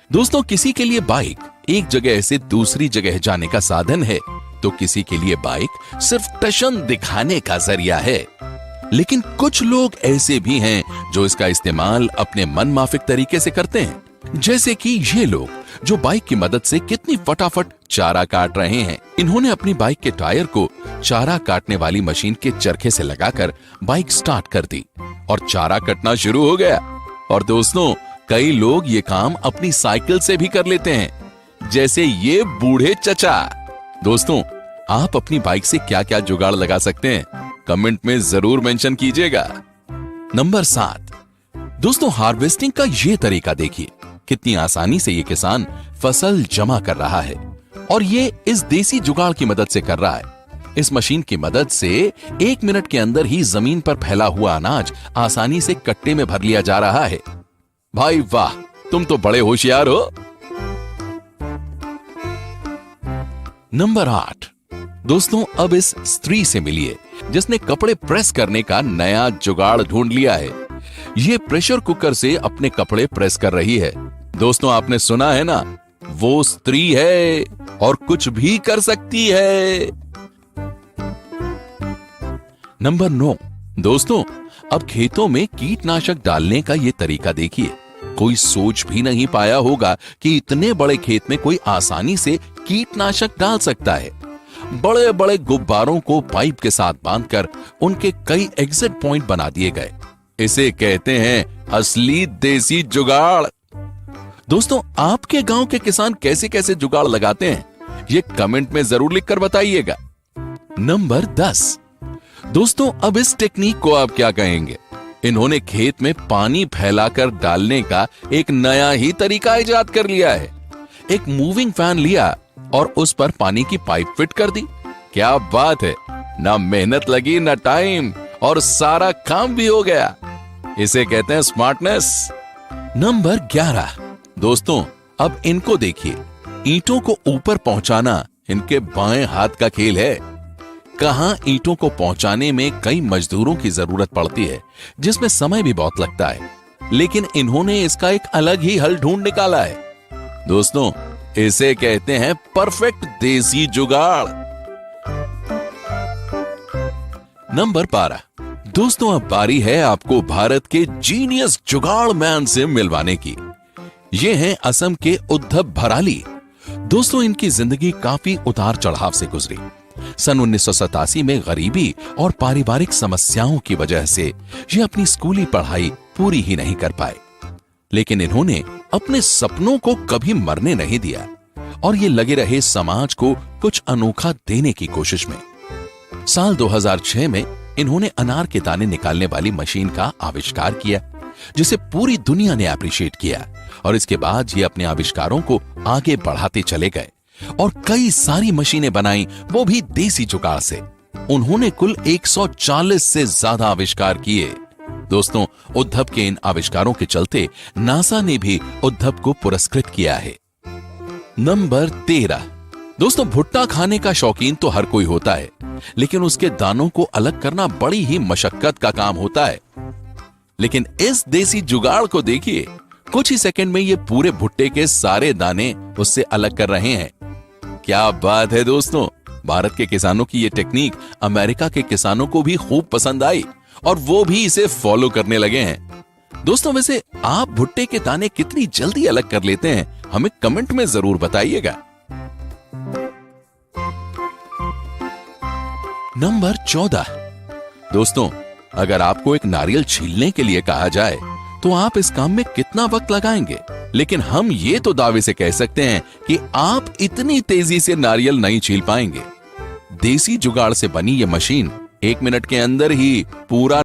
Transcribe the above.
दोस्तों, किसी के लिए बाइक एक जगह से दूसरी जगह जाने का साधन है, तो किसी के लिए बाइक सिर्फ टशन दिखाने का जरिया है। लेकिन कुछ लोग ऐसे भी हैं जो इसका इस्तेमाल अपने मनमाफिक तरीके से करते हैं, जैसे कि ये लोग जो बाइक की मदद से कितनी फटाफट चारा काट रहे हैं। इन्होंने अपनी बाइक के टायर को चारा काटने वाली मशीन के चरखे से लगाकर बाइक स्टार्ट कर दी और चारा कटना शुरू हो गया। और दोस्तों, कई लोग ये काम अपनी साइकिल से भी कर लेते हैं, जैसे ये बूढ़े चचा। दोस्तों, आप अपनी बाइक से क्या क्या जुगाड़ लगा सकते हैं, कमेंट में जरूर मेंशन कीजिएगा। नंबर 7, दोस्तों, हार्वेस्टिंग का ये तरीका देखिए, कितनी आसानी से ये किसान फसल जमा कर रहा है और ये इस देसी जुगाड़ की मदद से कर रहा है। इस मशीन की मदद से 1 मिनट के अंदर ही जमीन पर फैला हुआ अनाज आसानी से कट्टे में भर लिया जा रहा है। भाई वाह, तुम तो बड़े होशियार हो। नंबर 8, दोस्तों, अब इस स्त्री से मिलिए जिसने कपड़े प्रेस करने का नया जुगाड़ ढूंढ लिया है। ये प्रेशर कुकर से अपने कपड़े प्रेस कर रही है। दोस्तों, आपने सुना है ना, वो स्त्री है और कुछ भी कर सकती है। नंबर 9, दोस्तों, अब खेतों में कीटनाशक डालने का ये तरीका देखिए। कोई सोच भी नहीं पाया होगा कि इतने बड़े खेत में कोई आसानी से कीटनाशक डाल सकता है। बड़े बड़े गुब्बारों को पाइप के साथ बांधकर उनके कई एग्जिट पॉइंट बना दिए गए। इसे कहते हैं असली देसी जुगाड़। दोस्तों, आपके गांव के किसान कैसे कैसे जुगाड़ लगाते हैं, ये कमेंट में जरूर लिखकर बताइएगा। नंबर 10, दोस्तों, अब इस टेक्निक को आप क्या कहेंगे? इन्होंने खेत में पानी फैलाकर डालने का एक नया ही तरीका इजाद कर लिया है। एक मूविंग फैन लिया और उस पर पानी की पाइप फिट कर दी। क्या बात है, ना मेहनत लगी ना टाइम, और सारा काम भी हो गया। इसे कहते हैं स्मार्टनेस। नंबर 11, दोस्तों, अब इनको देखिए, ईंटों को ऊपर पहुंचाना इनके बाएं हाथ का खेल है। कहां ईंटों को पहुंचाने में कई मजदूरों की जरूरत पड़ती है, जिसमें समय भी बहुत लगता है, लेकिन इन्होंने इसका एक अलग ही हल ढूंढ निकाला है। दोस्तों, इसे कहते हैं परफेक्ट देसी जुगाड़। नंबर 12, दोस्तों, अब बारी है आपको भारत के जीनियस जुगाड़ मैन से मिलवाने की। ये हैं असम के उद्धव भराली। दोस्तों, इनकी जिंदगी काफी उतार चढ़ाव से गुजरी। सन 1987 में गरीबी और पारिवारिक समस्याओं की वजह से ये अपनी स्कूली पढ़ाई पूरी ही नहीं कर पाए, लेकिन इन्होंने अपने सपनों को कभी मरने नहीं दिया और ये लगे रहे समाज को कुछ अनोखा देने की कोशिश में। साल 2006 में इन्होंने अनार के दाने निकालने वाली मशीन का आविष्कार किया, जिसे पूरी दुनिया ने अप्रिशिएट किया, और इसके बाद ये अपने आविष्कारों को आगे बढ़ाते चले गए और कई सारी मशीनें बनाई, वो भी देसी जुगाड़ से। उन्होंने कुल 140 से ज्यादा आविष्कार किए। दोस्तों, उद्धव के इन आविष्कारों के चलते नासा ने भी उद्धव को पुरस्कृत किया है। नंबर 13, दोस्तों, भुट्टा खाने का शौकीन तो हर कोई होता है, लेकिन उसके दानों को अलग करना बड़ी ही मशक्कत का काम होता है। लेकिन इस देसी जुगाड़ को देखिए, कुछ ही सेकंड में ये पूरे भुट्टे के सारे दाने उससे अलग कर रहे हैं। क्या बात है दोस्तों, भारत के किसानों की ये टेक्निक अमेरिका के किसानों को भी खूब पसंद आई और वो भी इसे फॉलो करने लगे हैं। दोस्तों, वैसे आप भुट्टे के दाने कितनी जल्दी अलग कर लेते हैं, हमें कमेंट में जरूर बताइएगा। नंबर 14, दोस्तों, अगर आपको एक नारियल छीलने के लिए कहा जाए तो आप इस काम में कितना वक्त लगाएंगे? लेकिन हम ये तो दावे से कह सकते हैं कि आप इतनी तेजी से नारियल नहीं छील पाएंगे। देसी जुगाड़ से बनी ये मशीन 1 मिनट के अंदर ही पूरा